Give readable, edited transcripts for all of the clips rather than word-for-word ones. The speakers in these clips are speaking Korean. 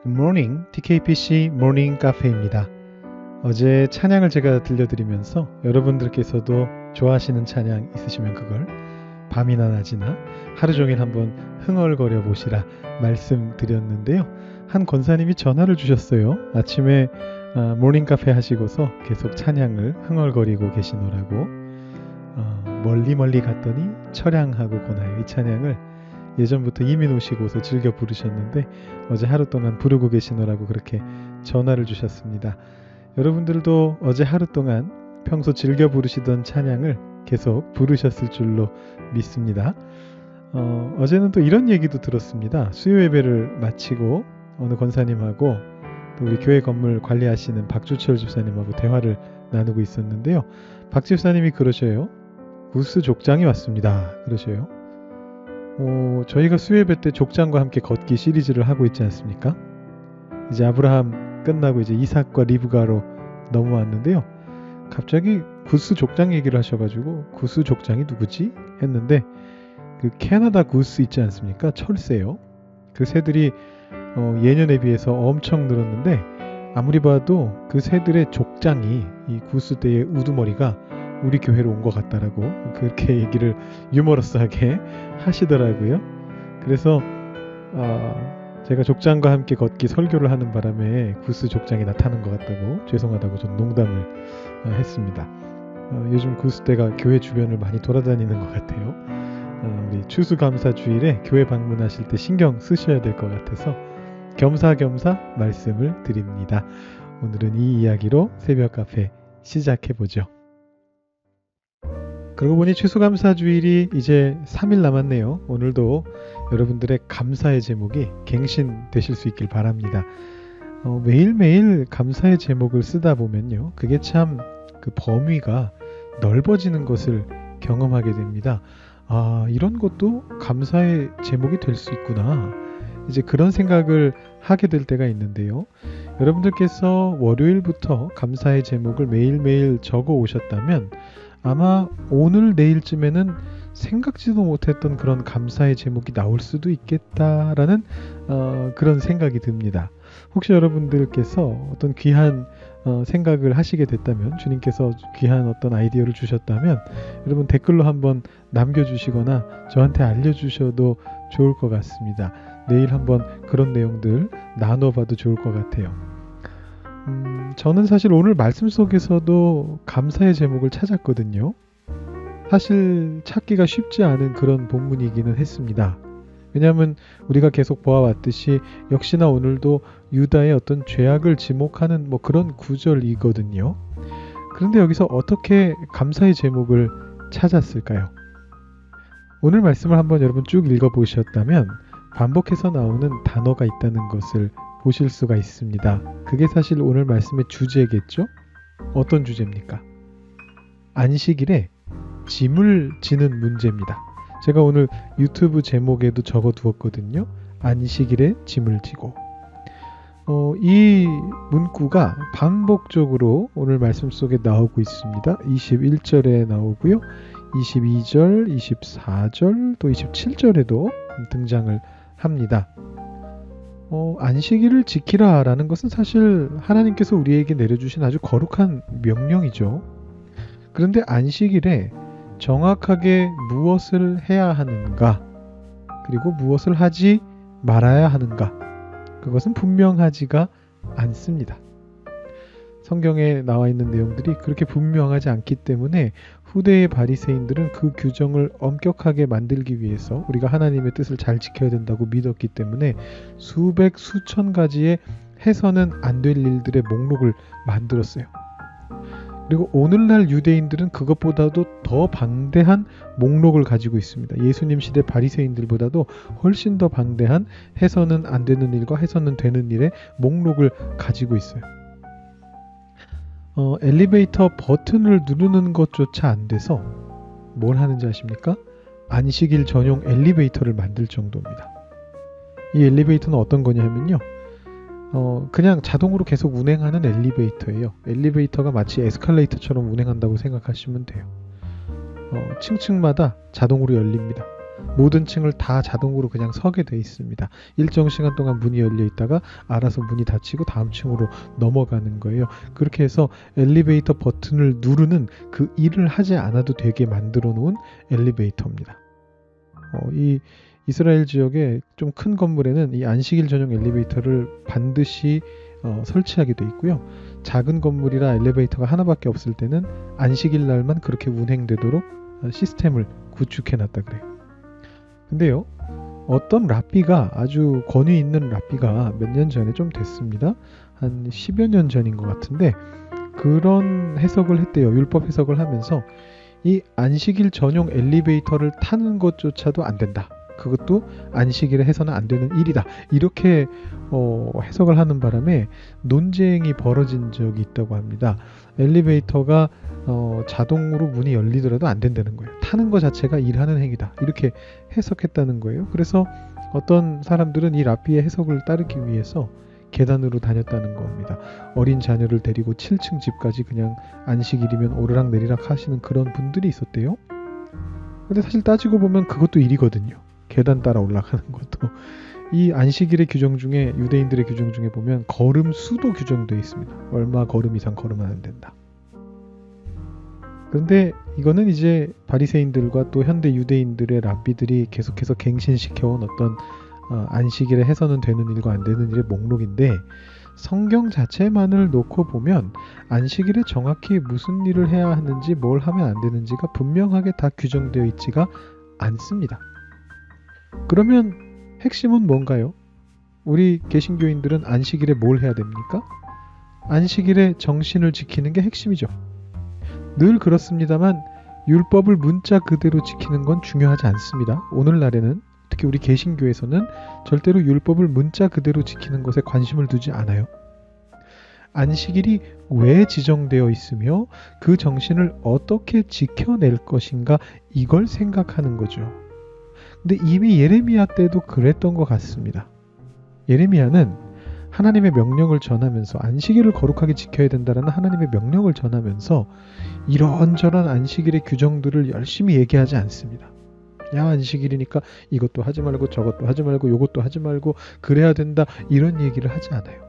Good morning, TKPC 모닝 카페입니다. 어제 찬양을 제가 들려드리면서 여러분들께서도 좋아하시는 찬양 있으시면 그걸 밤이나 낮이나 하루 종일 한번 흥얼거려 보시라 말씀드렸는데요. 한 권사님이 전화를 주셨어요. 아침에 모닝 카페 하시고서 계속 찬양을 흥얼거리고 계시노라고. 멀리 갔더니 처량하고 고나요. 이 찬양을 예전부터 이미 오시고서 즐겨 부르셨는데 어제 하루 동안 부르고 계시노라고 그렇게 전화를 주셨습니다. 여러분들도 어제 하루 동안 평소 즐겨 부르시던 찬양을 계속 부르셨을 줄로 믿습니다. 어제는 또 이런 얘기도 들었습니다. 수요 예배를 마치고 어느 권사님하고 또 우리 교회 건물 관리하시는 박주철 집사님하고 대화를 나누고 있었는데요. 박 집사님이 그러셔요. 구스 족장이 왔습니다. 그러셔요. 저희가 수요예배 때 족장과 함께 걷기 시리즈를 하고 있지 않습니까? 이제 아브라함 끝나고 이제 이삭과 리브가로 넘어왔는데요. 갑자기 구스 족장 얘기를 하셔가지고 구스 족장이 누구지? 했는데 그 캐나다 구스 있지 않습니까? 철새요. 그 새들이 예년에 비해서 엄청 늘었는데 아무리 봐도 그 새들의 족장이 이 구스 때의 우두머리가 우리 교회로 온 것 같다라고 그렇게 얘기를 유머러스하게 하시더라고요. 그래서 제가 족장과 함께 걷기 설교를 하는 바람에 구스 족장이 나타난 것 같다고 죄송하다고 좀 농담을 했습니다. 요즘 구스대가 교회 주변을 많이 돌아다니는 것 같아요. 우리 추수감사주일에 교회 방문하실 때 신경 쓰셔야 될 것 같아서 겸사겸사 말씀을 드립니다. 오늘은 이 이야기로 새벽 카페 시작해보죠. 그러고 보니 추수감사주일이 이제 3일 남았네요. 오늘도 여러분들의 감사의 제목이 갱신되실 수 있길 바랍니다. 매일매일 감사의 제목을 쓰다 보면요. 그게 참 그 범위가 넓어지는 것을 경험하게 됩니다. 이런 것도 감사의 제목이 될 수 있구나. 이제 그런 생각을 하게 될 때가 있는데요. 여러분들께서 월요일부터 감사의 제목을 매일매일 적어 오셨다면 아마 오늘 내일쯤에는 생각지도 못했던 그런 감사의 제목이 나올 수도 있겠다라는 그런 생각이 듭니다. 혹시 여러분들께서 어떤 귀한 생각을 하시게 됐다면, 주님께서 귀한 어떤 아이디어를 주셨다면 여러분 댓글로 한번 남겨주시거나 저한테 알려주셔도 좋을 것 같습니다. 내일 한번 그런 내용들 나눠봐도 좋을 것 같아요. 저는 사실 오늘 말씀 속에서도 감사의 제목을 찾았거든요. 사실 찾기가 쉽지 않은 그런 본문이기는 했습니다. 왜냐하면 우리가 계속 보아왔듯이 역시나 오늘도 유다의 어떤 죄악을 지목하는 그런 구절이거든요. 그런데 여기서 어떻게 감사의 제목을 찾았을까요? 오늘 말씀을 한번 여러분 쭉 읽어보셨다면 반복해서 나오는 단어가 있다는 것을 보실 수가 있습니다. 그게 사실 오늘 말씀의 주제겠죠? 어떤 주제입니까? 안식일에 짐을 지는 문제입니다. 제가 오늘 유튜브 제목에도 적어 두었거든요. 안식일에 짐을 지고. 이 문구가 반복적으로 오늘 말씀 속에 나오고 있습니다. 21절에 나오고요. 22절, 24절, 또 27절에도 등장을 합니다. 안식일을 지키라 라는 것은 사실 하나님께서 우리에게 내려주신 아주 거룩한 명령이죠. 그런데 안식일에 정확하게 무엇을 해야 하는가, 그리고 무엇을 하지 말아야 하는가, 그것은 분명하지가 않습니다. 성경에 나와 있는 내용들이 그렇게 분명하지 않기 때문에 후대의 바리새인들은 그 규정을 엄격하게 만들기 위해서 우리가 하나님의 뜻을 잘 지켜야 된다고 믿었기 때문에 수백 수천 가지의 해서는 안 될 일들의 목록을 만들었어요. 그리고 오늘날 유대인들은 그것보다도 더 방대한 목록을 가지고 있습니다. 예수님 시대 바리새인들보다도 훨씬 더 방대한 해서는 안 되는 일과 해서는 되는 일의 목록을 가지고 있어요. 엘리베이터 버튼을 누르는 것조차 안 돼서 뭘 하는지 아십니까? 안식일 전용 엘리베이터를 만들 정도입니다. 이 엘리베이터는 어떤 거냐면요. 그냥 자동으로 계속 운행하는 엘리베이터예요. 엘리베이터가 마치 에스컬레이터처럼 운행한다고 생각하시면 돼요. 층층마다 자동으로 열립니다. 모든 층을 다 자동으로 그냥 서게 돼 있습니다. 일정 시간 동안 문이 열려 있다가 알아서 문이 닫히고 다음 층으로 넘어가는 거예요. 그렇게 해서 엘리베이터 버튼을 누르는 그 일을 하지 않아도 되게 만들어 놓은 엘리베이터입니다. 이 이스라엘 지역의 좀 큰 건물에는 이 안식일 전용 엘리베이터를 반드시 설치하게 돼 있고요. 작은 건물이라 엘리베이터가 하나밖에 없을 때는 안식일 날만 그렇게 운행되도록 시스템을 구축해 놨다 그래요. 근데요, 어떤 랍비가, 아주 권위 있는 랍비가 몇 년 전에 좀 됐습니다. 한 10여 년 전인 것 같은데 그런 해석을 했대요. 율법 해석을 하면서 이 안식일 전용 엘리베이터를 타는 것조차도 안 된다. 그것도 안식일에 해서는 안 되는 일이다. 이렇게 해석을 하는 바람에 논쟁이 벌어진 적이 있다고 합니다. 엘리베이터가 자동으로 문이 열리더라도 안 된다는 거예요. 타는 것 자체가 일하는 행위다. 이렇게 해석했다는 거예요. 그래서 어떤 사람들은 이 랍비의 해석을 따르기 위해서 계단으로 다녔다는 겁니다. 어린 자녀를 데리고 7층 집까지 그냥 안식일이면 오르락 내리락 하시는 그런 분들이 있었대요. 근데 사실 따지고 보면 그것도 일이거든요. 계단 따라 올라가는 것도. 이 안식일의 규정 중에, 유대인들의 규정 중에 보면 걸음 수도 규정되어 있습니다. 얼마 걸음 이상 걸으면 안 된다. 그런데 이거는 이제 바리새인들과 또 현대 유대인들의 랍비들이 계속해서 갱신시켜온 어떤 안식일에 해서는 되는 일과 안 되는 일의 목록인데, 성경 자체만을 놓고 보면 안식일에 정확히 무슨 일을 해야 하는지 뭘 하면 안 되는지가 분명하게 다 규정되어 있지가 않습니다. 그러면 핵심은 뭔가요? 우리 개신교인들은 안식일에 뭘 해야 됩니까? 안식일에 정신을 지키는 게 핵심이죠. 늘 그렇습니다만 율법을 문자 그대로 지키는 건 중요하지 않습니다. 오늘날에는 특히 우리 개신교에서는 절대로 율법을 문자 그대로 지키는 것에 관심을 두지 않아요. 안식일이 왜 지정되어 있으며 그 정신을 어떻게 지켜낼 것인가, 이걸 생각하는 거죠. 근데 이미 예레미야 때도 그랬던 것 같습니다. 예레미야는 하나님의 명령을 전하면서 안식일을 거룩하게 지켜야 된다는 하나님의 명령을 전하면서 이런저런 안식일의 규정들을 열심히 얘기하지 않습니다. 야, 안식일이니까 이것도 하지 말고 저것도 하지 말고 요것도 하지 말고 그래야 된다, 이런 얘기를 하지 않아요.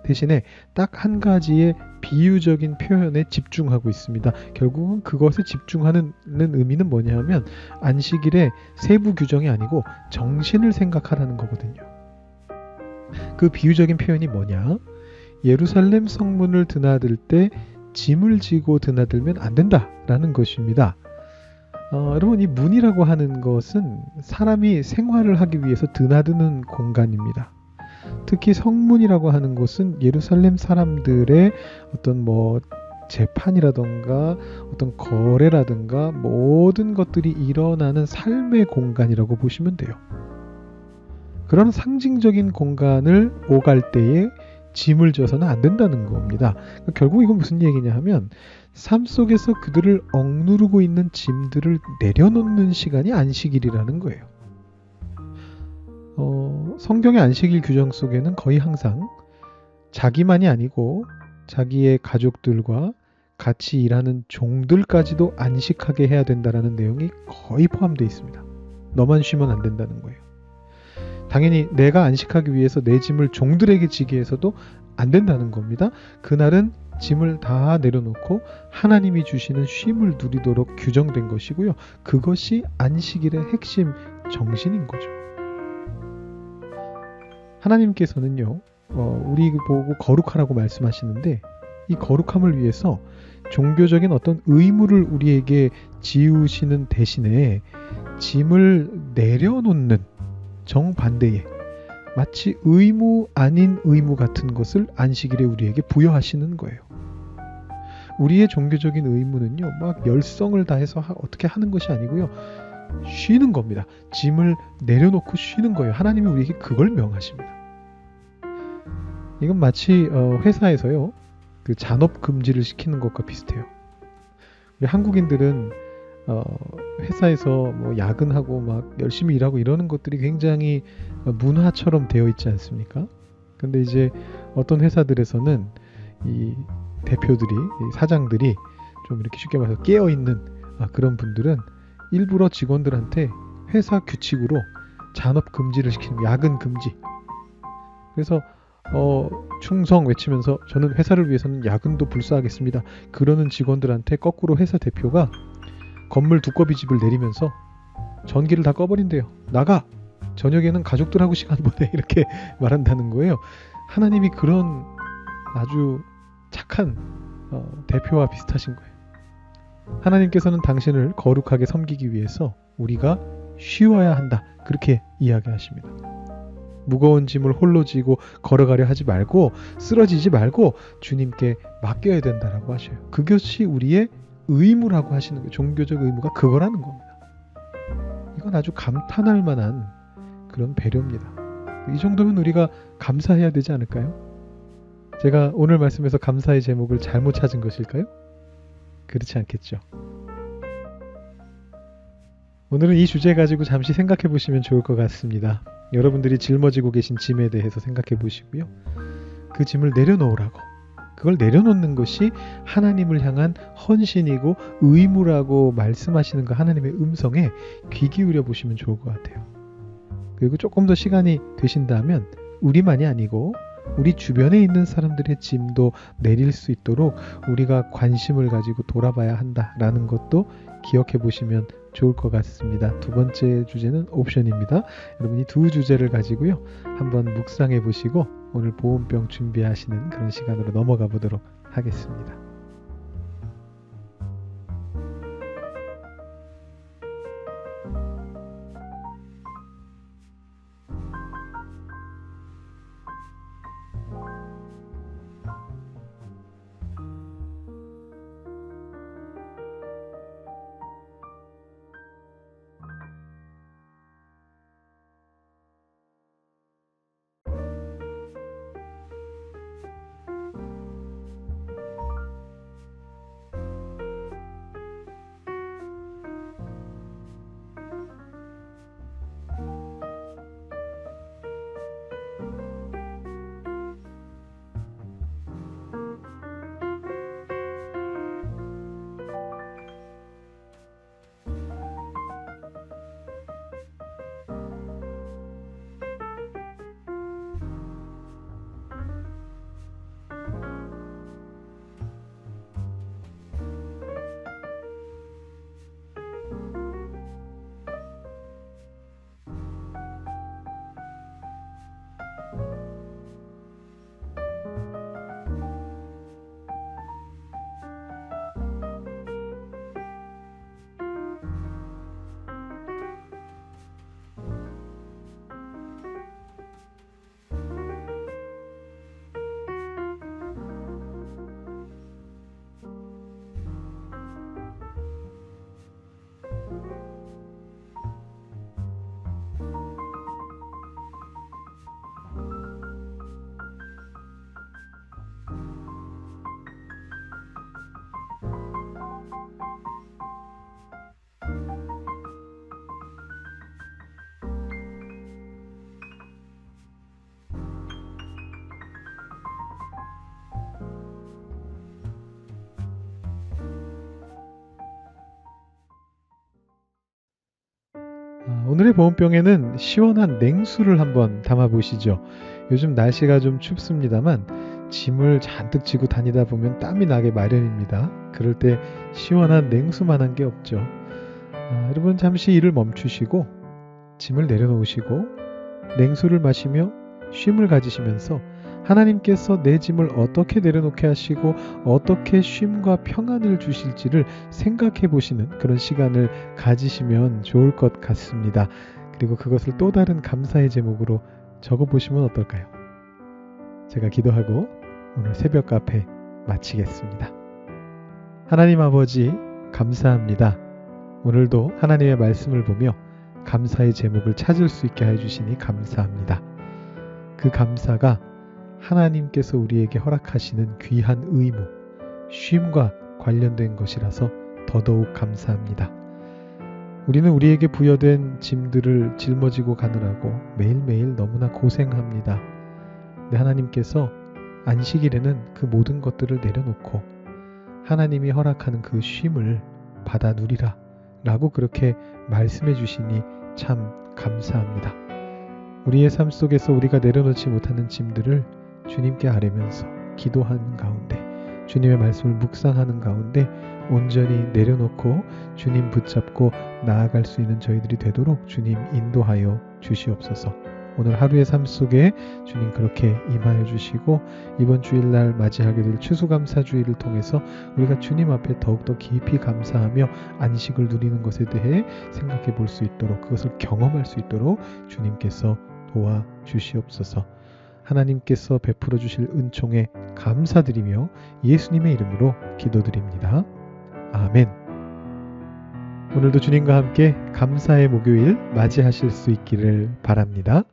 대신에 딱 한 가지의 비유적인 표현에 집중하고 있습니다. 결국은 그것에 집중하는 의미는 뭐냐 하면 안식일의 세부 규정이 아니고 정신을 생각하라는 거거든요. 그 비유적인 표현이 뭐냐? 예루살렘 성문을 드나들 때 짐을 지고 드나들면 안 된다라는 것입니다. 여러분, 이 문이라고 하는 것은 사람이 생활을 하기 위해서 드나드는 공간입니다. 특히 성문이라고 하는 곳은 예루살렘 사람들의 어떤 재판이라던가 어떤 거래라든가 모든 것들이 일어나는 삶의 공간이라고 보시면 돼요. 그런 상징적인 공간을 오갈 때에 짐을 져서는 안 된다는 겁니다. 결국 이건 무슨 얘기냐 하면 삶 속에서 그들을 억누르고 있는 짐들을 내려놓는 시간이 안식일이라는 거예요. 성경의 안식일 규정 속에는 거의 항상 자기만이 아니고 자기의 가족들과 같이 일하는 종들까지도 안식하게 해야 된다는 내용이 거의 포함되어 있습니다. 너만 쉬면 안 된다는 거예요. 당연히 내가 안식하기 위해서 내 짐을 종들에게 지게 해서도 안 된다는 겁니다. 그날은 짐을 다 내려놓고 하나님이 주시는 쉼을 누리도록 규정된 것이고요. 그것이 안식일의 핵심 정신인 거죠. 하나님께서는요, 우리 보고 거룩하라고 말씀하시는데 이 거룩함을 위해서 종교적인 어떤 의무를 우리에게 지우시는 대신에 짐을 내려놓는 정반대의 마치 의무 아닌 의무 같은 것을 안식일에 우리에게 부여하시는 거예요. 우리의 종교적인 의무는요, 막 열성을 다해서 어떻게 하는 것이 아니고요, 쉬는 겁니다. 짐을 내려놓고 쉬는 거예요. 하나님이 우리에게 그걸 명하십니다. 이건 마치 회사에서요, 그 잔업 금지를 시키는 것과 비슷해요. 우리 한국인들은 회사에서 야근하고 막 열심히 일하고 이러는 것들이 굉장히 문화처럼 되어 있지 않습니까? 근데 이제 어떤 회사들에서는 이 대표들이, 이 사장들이 좀 이렇게 쉽게 말해서 깨어있는 그런 분들은 일부러 직원들한테 회사 규칙으로 잔업 금지를 시키는 거예요. 야근 금지. 그래서 충성 외치면서 저는 회사를 위해서는 야근도 불사하겠습니다. 그러는 직원들한테 거꾸로 회사 대표가 건물 두꺼비 집을 내리면서 전기를 다 꺼버린대요. 나가! 저녁에는 가족들하고 시간 보내. 이렇게 말한다는 거예요. 하나님이 그런 아주 착한 대표와 비슷하신 거예요. 하나님께서는 당신을 거룩하게 섬기기 위해서 우리가 쉬어야 한다. 그렇게 이야기하십니다. 무거운 짐을 홀로 지고 걸어가려 하지 말고 쓰러지지 말고 주님께 맡겨야 된다라고 하셔요. 그것이 우리의 의무라고 하시는 거예요. 종교적 의무가 그거라는 겁니다. 이건 아주 감탄할 만한 그런 배려입니다. 이 정도면 우리가 감사해야 되지 않을까요? 제가 오늘 말씀에서 감사의 제목을 잘못 찾은 것일까요? 그렇지 않겠죠. 오늘은 이 주제 가지고 잠시 생각해 보시면 좋을 것 같습니다. 여러분들이 짊어지고 계신 짐에 대해서 생각해 보시고요. 그 짐을 내려놓으라고. 그걸 내려놓는 것이 하나님을 향한 헌신이고 의무라고 말씀하시는 그 하나님의 음성에 귀 기울여 보시면 좋을 것 같아요. 그리고 조금 더 시간이 되신다면 우리만이 아니고 우리 주변에 있는 사람들의 짐도 내릴 수 있도록 우리가 관심을 가지고 돌아봐야 한다라는 것도 기억해 보시면 좋을 것 같습니다. 두 번째 주제는 옵션입니다. 여러분이 두 주제를 가지고요. 한번 묵상해 보시고 오늘 보온병 준비하시는 그런 시간으로 넘어가 보도록 하겠습니다. 오늘의 보온병에는 시원한 냉수를 한번 담아보시죠. 요즘 날씨가 좀 춥습니다만 짐을 잔뜩 지고 다니다 보면 땀이 나게 마련입니다. 그럴 때 시원한 냉수만한 게 없죠. 여러분 잠시 일을 멈추시고 짐을 내려놓으시고 냉수를 마시며 쉼을 가지시면서 하나님께서 내 짐을 어떻게 내려놓게 하시고 어떻게 쉼과 평안을 주실지를 생각해 보시는 그런 시간을 가지시면 좋을 것 같습니다. 그리고 그것을 또 다른 감사의 제목으로 적어보시면 어떨까요? 제가 기도하고 오늘 새벽 카페 마치겠습니다. 하나님 아버지 감사합니다. 오늘도 하나님의 말씀을 보며 감사의 제목을 찾을 수 있게 해주시니 감사합니다. 그 감사가 하나님께서 우리에게 허락하시는 귀한 의무, 쉼과 관련된 것이라서 더더욱 감사합니다. 우리는 우리에게 부여된 짐들을 짊어지고 가느라고 매일매일 너무나 고생합니다. 근데 하나님께서 안식일에는 그 모든 것들을 내려놓고 하나님이 허락하는 그 쉼을 받아 누리라 라고 그렇게 말씀해 주시니 참 감사합니다. 우리의 삶 속에서 우리가 내려놓지 못하는 짐들을 주님께 아뢰면서 기도하는 가운데, 주님의 말씀을 묵상하는 가운데 온전히 내려놓고 주님 붙잡고 나아갈 수 있는 저희들이 되도록 주님 인도하여 주시옵소서. 오늘 하루의 삶 속에 주님 그렇게 임하여 주시고, 이번 주일날 맞이하게 될 추수감사주일을 통해서 우리가 주님 앞에 더욱더 깊이 감사하며 안식을 누리는 것에 대해 생각해 볼 수 있도록, 그것을 경험할 수 있도록 주님께서 도와주시옵소서. 하나님께서 베풀어 주실 은총에 감사드리며 예수님의 이름으로 기도드립니다. 아멘. 오늘도 주님과 함께 감사의 목요일 맞이하실 수 있기를 바랍니다.